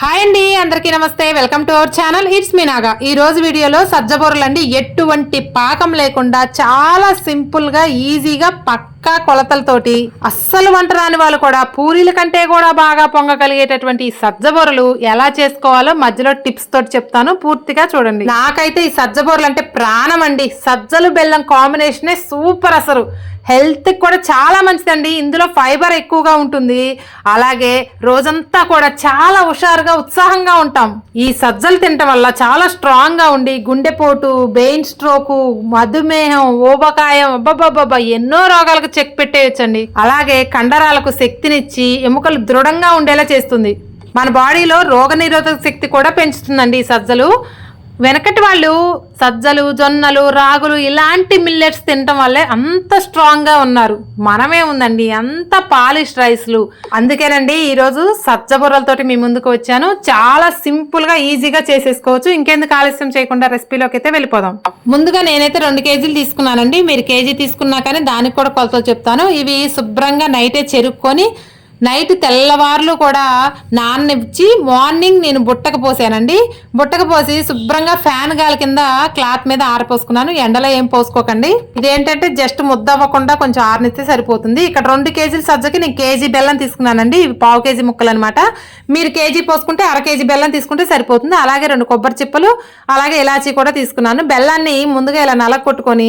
Hi అండి, అందరికీ నమస్తే. Welcome to our channel. It's me Naga. ఈ రోజు వీడియోలో సజ్జబూరలు అండి, ఎటువంటి పాకం లేకుండా చాలా సింపుల్ గా ఈజీగా పక్కా కొలతలతోటి అస్సలు వంట రాని వాళ్ళు కూడా పూరీల కంటే కూడా బాగా పొంగగలిగేటటువంటి ఈ సజ్జబూరలు ఎలా చేసుకోవాలో మధ్యలో టిప్స్ తోటి చెప్తాను, పూర్తిగా చూడండి. నాకైతే ఈ సజ్జబూరలు అంటే ప్రాణం అండి. సజ్జలు బెల్లం కాంబినేషనే సూపర్. అసలు హెల్త్ కూడా చాలా మంచిదండి. ఇందులో ఫైబర్ ఎక్కువగా ఉంటుంది. అలాగే రోజంతా కూడా చాలా హుషారుగా ఉత్సాహంగా ఉంటాం. ఈ సజ్జలు తినటం వల్ల చాలా స్ట్రాంగ్ గా ఉండి గుండెపోటు, బెయిన్ స్ట్రోకు, మధుమేహం, ఊబకాయం, అబ్బబ్బబ్బబ్బా ఎన్నో రోగాలకు చెక్ పెట్టేయచ్చండి. అలాగే కండరాలకు శక్తినిచ్చి ఎముకలు దృఢంగా ఉండేలా చేస్తుంది. మన బాడీలో రోగనిరోధక శక్తి కూడా పెంచుతుందండి ఈ సజ్జలు. వెనకటి వాళ్ళు సజ్జలు, జొన్నలు, రాగులు ఇలాంటి మిల్లెట్స్ తినటం వల్లే అంత స్ట్రాంగ్ గా ఉన్నారు. మనమే ఉందండి అంత పాలిష్ రైస్లు. అందుకేనండి ఈరోజు సజ్జ బుర్రలతోటి మీ ముందుకు వచ్చాను. చాలా సింపుల్ గా ఈజీగా చేసేసుకోవచ్చు. ఇంకెందుకు ఆలస్యం చేయకుండా రెసిపీలోకి అయితే వెళ్ళిపోదాం. ముందుగా నేనైతే 2 కేజీలు తీసుకున్నానండి. మీరు కేజీ తీసుకున్నా కానీ దానికి కూడా కొలతలు చెప్తాను. ఇవి శుభ్రంగా నైటే చెరుక్కొని నైట్ తెల్లవార్లు కూడా నాననిచ్చి మార్నింగ్ నేను బుట్టకు పోసానండి. బుట్టకు పోసి శుభ్రంగా ఫ్యాన్ గాలి కింద క్లాత్ మీద ఆరపోసుకున్నాను. ఎండలో ఏం పోసుకోకండి. ఇదేంటంటే జస్ట్ ముద్ద అవ్వకుండా కొంచెం ఆరనిస్తే సరిపోతుంది. ఇక్కడ 2 కేజీల సజ్జకి నేను కేజీ బెల్లం తీసుకున్నానండి. ఇవి పావు కేజీ ముక్కలు అనమాట. మీరు కేజీ పోసుకుంటే అర కేజీ బెల్లం తీసుకుంటే సరిపోతుంది. అలాగే 2 కొబ్బరి చిప్పలు, అలాగే ఇలాచీ కూడా తీసుకున్నాను. బెల్లాన్ని ముందుగా ఇలా నలగొట్టుకొని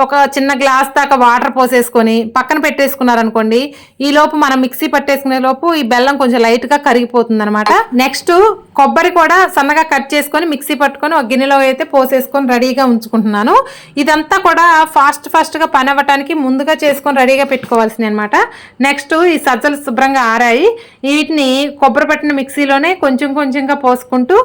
ఒక చిన్న గ్లాస్ దాకా వాటర్ పోసేసుకొని పక్కన పెట్టేసుకున్నారనుకోండి. ఈ లోపు మనం మిక్సీ పట్టేసుకునే లోపు ఈ బెల్లం కొంచెం లైట్ గా కరిగిపోతుంది అనమాట. నెక్స్ట్ కొబ్బరి కూడా సన్నగా కట్ చేసుకొని మిక్సీ పట్టుకొని ఒక గిన్నెలో అయితే పోసేసుకొని రెడీగా ఉంచుకుంటున్నాను. ఇదంతా కూడా ఫాస్ట్ గా పని అవ్వటానికి ముందుగా చేసుకొని రెడీగా పెట్టుకోవాల్సింది అనమాట. నెక్స్ట్ ఈ సజ్జలు శుభ్రంగా ఆరాయి. వీటిని కొబ్బరి పట్టిన మిక్సీలోనే కొంచెంగా పోసుకుంటూ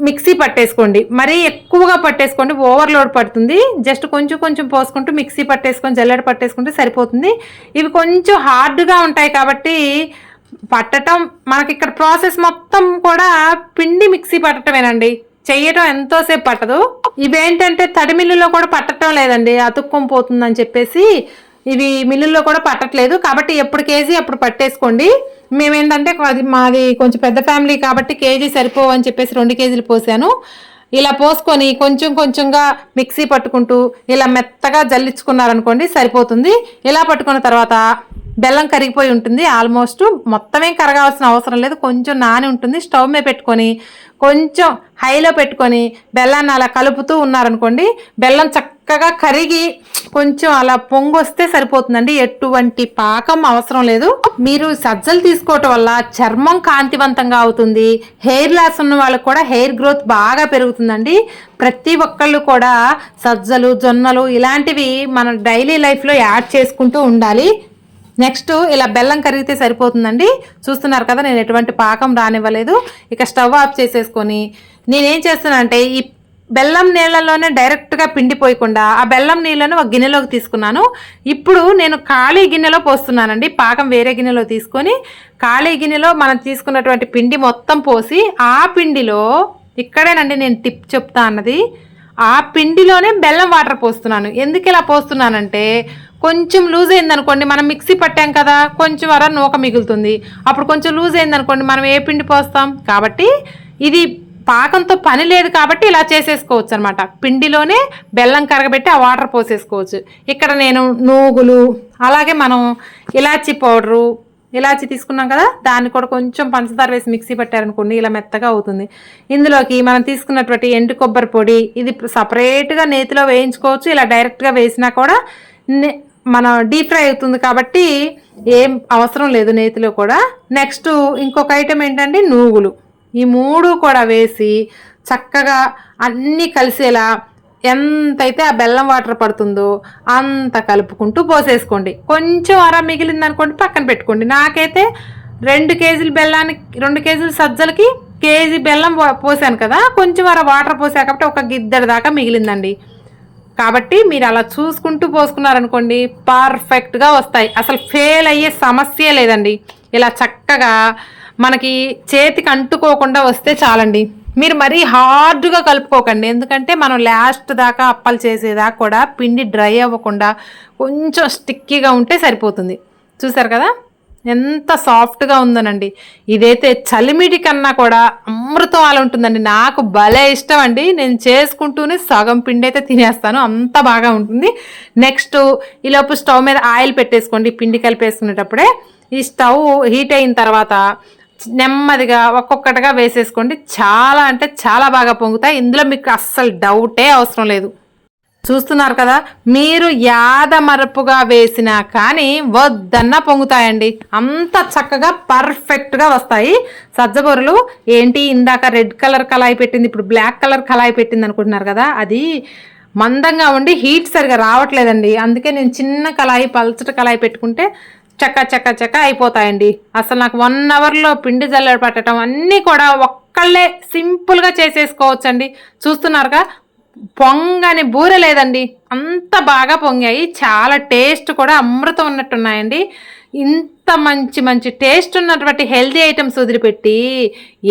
మిక్సీ పట్టేసుకోండి. మరీ ఎక్కువగా పట్టేసుకోండి, ఓవర్లోడ్ పడుతుంది. జస్ట్ కొంచెం పోసుకుంటూ మిక్సీ పట్టేసుకొని జల్లెడ పట్టేసుకుంటే సరిపోతుంది. ఇవి కొంచెం హార్డ్గా ఉంటాయి కాబట్టి పట్టడం మనకి ఇక్కడ ప్రాసెస్ మొత్తం కూడా పిండి మిక్సీ పట్టడమేనండి. చెయ్యటం ఎంతోసేపు పట్టదు. ఇవేంటంటే తడి మిల్లులో కూడా పట్టడం లేదండి, అతుక్కొని పోతుందని చెప్పేసి ఇవి మిల్లుల్లో కూడా పట్టట్లేదు. కాబట్టి ఎప్పుడు కేజీ అప్పుడు పట్టేసుకోండి. మేమేంటంటే మాది కొంచెం పెద్ద ఫ్యామిలీ కాబట్టి కేజీ సరిపోవు అని చెప్పేసి 2 కేజీలు పోసాను. ఇలా పోసుకొని కొంచెంగా మిక్సీ పట్టుకుంటూ ఇలా మెత్తగా జల్లించుకున్నారనుకోండి సరిపోతుంది. ఇలా పట్టుకున్న తర్వాత బెల్లం కరిగిపోయి ఉంటుంది. ఆల్మోస్ట్ మొత్తమేం కరగాల్సిన అవసరం లేదు, కొంచెం నాని ఉంటుంది. స్టవ్ మీద పెట్టుకొని కొంచెం హైలో పెట్టుకొని బెల్లాన్ని అలా కలుపుతూ ఉన్నారనుకోండి, బెల్లం చక్కగా కరిగి కొంచెం అలా పొంగొస్తే సరిపోతుందండి. ఎటువంటి పాకం అవసరం లేదు. మీరు సజ్జలు తీసుకోవటం వల్ల చర్మం కాంతివంతంగా అవుతుంది. హెయిర్ లాస్ ఉన్న వాళ్ళకి కూడా హెయిర్ గ్రోత్ బాగా పెరుగుతుందండి. ప్రతి ఒక్కళ్ళు కూడా సజ్జలు, జొన్నలు ఇలాంటివి మన డైలీ లైఫ్లో యాడ్ చేసుకుంటూ ఉండాలి. నెక్స్ట్ ఇలా బెల్లం కరిగితే సరిపోతుందండి. చూస్తున్నారు కదా, నేను ఎటువంటి పాకం రానివ్వలేదు. ఇక స్టవ్ ఆఫ్ చేసేసుకొని నేనేం చేస్తున్నానంటే ఈ బెల్లం నీళ్ళలోనే డైరెక్ట్గా పిండిపోయకుండా ఆ బెల్లం నీళ్ళను ఒక గిన్నెలోకి తీసుకున్నాను. ఇప్పుడు నేను ఖాళీ గిన్నెలో పోస్తున్నానండి. పాకం వేరే గిన్నెలో తీసుకొని ఖాళీ గిన్నెలో మనం తీసుకున్నటువంటి పిండి మొత్తం పోసి ఆ పిండిలో, ఇక్కడేనండి నేను టిప్ చెప్తా అన్నది, ఆ పిండిలోనే బెల్లం వాటర్ పోస్తున్నాను. ఎందుకు ఇలా పోస్తున్నానంటే కొంచెం లూజ్ అయిందనుకోండి, మనం మిక్సీ పట్టాం కదా, కొంచెం వర నూక మిగులుతుంది. అప్పుడు కొంచెం లూజ్ అయిందనుకోండి, మనం ఏ పిండి పోస్తాం. కాబట్టి ఇది పాకంతో పని లేదు కాబట్టి ఇలా చేసేసుకోవచ్చు అనమాట. పిండిలోనే బెల్లం కరగబెట్టి ఆ వాటర్ పోసేసుకోవచ్చు. ఇక్కడ నేను నూగులు, అలాగే మనం ఇలాచీ పౌడరు, ఇలాచి తీసుకున్నాం కదా, దాన్ని కూడా కొంచెం పంచదార వేసి మిక్సీ పట్టారనుకోండి ఇలా మెత్తగా అవుతుంది. ఇందులోకి మనం తీసుకున్నటువంటి ఎండు కొబ్బరి పొడి, ఇది సపరేట్గా నేతిలో వేయించుకోవచ్చు. ఇలా డైరెక్ట్గా వేసినా కూడా మన డీప్ ఫ్రై అవుతుంది కాబట్టి ఏం అవసరం లేదు నేతిలో కూడా. నెక్స్ట్ ఇంకొక ఐటెం ఏంటంటే నూగులు. ఈ 3 కూడా వేసి చక్కగా అన్నీ కలిసేలా ఎంతైతే ఆ బెల్లం వాటర్ పడుతుందో అంత కలుపుకుంటూ పోసేసుకోండి. కొంచెం అర మిగిలిందనుకోండి పక్కన పెట్టుకోండి. నాకైతే 2 కేజీల బెల్లానికి 2 కేజీల సజ్జలకి కేజీ బెల్లం పోసాను కదా, కొంచెం అర వాటర్ పోసా కాబట్టి ఒక గిద్దెడు దాకా మిగిలిందండి. కాబట్టి మీరు అలా చూసుకుంటూ పోసుకున్నారనుకోండి పర్ఫెక్ట్గా వస్తాయి. అసలు ఫెయిల్ అయ్యే సమస్య లేదండి. ఇలా చక్కగా మనకి చేతికి అంటుకోకుండా వస్తే చాలండి. మీరు మరీ హార్డ్గా కలుపుకోకండి, ఎందుకంటే మనం లాస్ట్ దాకా అప్పలు చేసేదాకా కూడా పిండి డ్రై అవ్వకుండా కొంచెం స్టిక్కీగా ఉంటే సరిపోతుంది. చూసారు కదా, ఎంత సాఫ్ట్గా ఉందోనండి. ఇదైతే చలిమిడి కన్నా కూడా అమృతం అలా ఉంటుందండి. నాకు భలే ఇష్టం అండి. నేను చేసుకుంటూనే సగం పిండి అయితే తినేస్తాను, అంత బాగా ఉంటుంది. నెక్స్ట్ ఈలోపు స్టవ్ మీద ఆయిల్ పెట్టేసుకోండి. పిండి కలిపేసుకునేటప్పుడే ఈ స్టవ్ హీట్ అయిన తర్వాత నెమ్మదిగా ఒక్కొక్కటిగా వేసేసుకోండి. చాలా అంటే చాలా బాగా పొంగుతాయి. ఇందులో మీకు అస్సలు డౌటే అవసరం లేదు. చూస్తున్నారు కదా, మీరు యాదమరపుగా వేసినా కానీ వద్దన్నా పొంగుతాయండి. అంత చక్కగా పర్ఫెక్ట్గా వస్తాయి సజ్జబొరలు. ఏంటి ఇందాక రెడ్ కలర్ కళాయి పెట్టింది, ఇప్పుడు బ్లాక్ కలర్ కళాయి పెట్టింది అనుకుంటున్నారు కదా, అది మందంగా ఉండి హీట్ సరిగా రావట్లేదండి. అందుకే నేను చిన్న కళాయి, పల్చటి కళాయి పెట్టుకుంటే చక్క అయిపోతాయండి. అసలు నాకు 1 అవర్లో పిండి జల్లెడ పట్టడం అన్నీ కూడా ఒక్కళ్ళే సింపుల్గా చేసేసుకోవచ్చండి. చూస్తున్నారుగా, పొంగని బూర లేదండి, అంత బాగా పొంగాయి. చాలా టేస్ట్ కూడా అమృతం ఉన్నట్టున్నాయండి. ఇంత మంచి టేస్ట్ ఉన్నటువంటి హెల్తీ ఐటమ్స్ వదిలిపెట్టి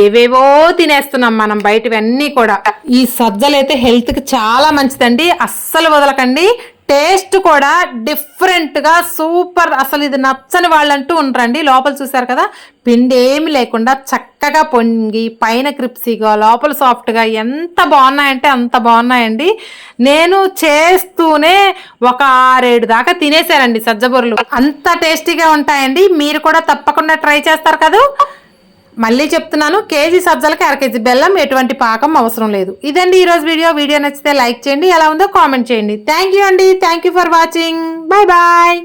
ఏవేవో తినేస్తున్నాం మనం బయటవన్నీ కూడా. ఈ సజ్జలు అయితే హెల్త్కి చాలా మంచిదండి, అస్సలు వదలకండి. టేస్ట్ కూడా డిఫరెంట్గా సూపర్. అసలు ఇది నచ్చని వాళ్ళంటూ ఉండరండి. లోపల చూసారు కదా, పిండి ఏమి లేకుండా చక్కగా పొంగి పైన క్రిప్సీగా లోపల సాఫ్ట్గా ఎంత బాగున్నాయంటే అంత బాగున్నాయండి. నేను చేస్తూనే ఒక 6-7 దాకా తినేసానండి సజ్జబొరలు. అంత టేస్టీగా ఉంటాయండి. మీరు కూడా తప్పకుండా ట్రై చేస్తారు కదా. మళ్ళీ చెప్తున్నాను, కేజీ సజ్జలకి 1/2 కేజీ బెల్లం, ఎటువంటి పాకం అవసరం లేదు. ఇదండి ఈరోజు వీడియో నచ్చితే లైక్ చేయండి, ఎలా ఉందో కామెంట్ చేయండి. థ్యాంక్ యూ అండి, thank you for watching. Bye bye.